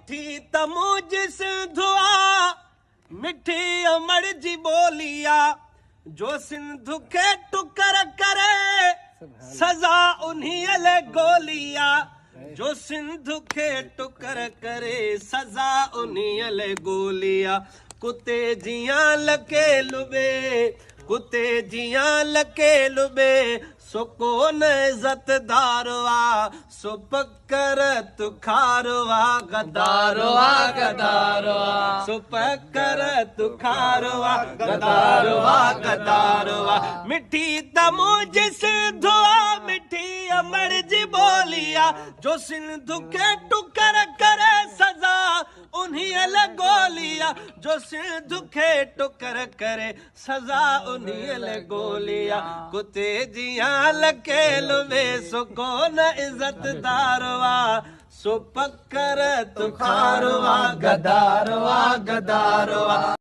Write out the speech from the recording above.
मिठी तमुज सिंधुआ मिठी अमर जी बोलिया जो सिंधु के टुकर करे सजा उन्हीं ले गोलिया जो सिंधु के टुकर करे सजा उन्हीं ले गोलिया कुत्ते जियां लके लुबे कुत्ते जियां लके लुबे सो कोन इज्जतदारवा सो पक्कर तुखारवा गदारवा गदारवा सो पक्कर तुखारवा गदारवा गदारवा मिठी तमुज सिंधुआ मिठी अमर जी बोलिया जो सिंधु के टुकर करे सजा उन्हीं ले गोलिया जो सिंधु के टुकर करे सजा उन्हीं ले गोलिया कुत्ते जियां लके लुबे सो कोन इज्जतदारवा सो पक्कर तुखारवा गदारवा गदारवा।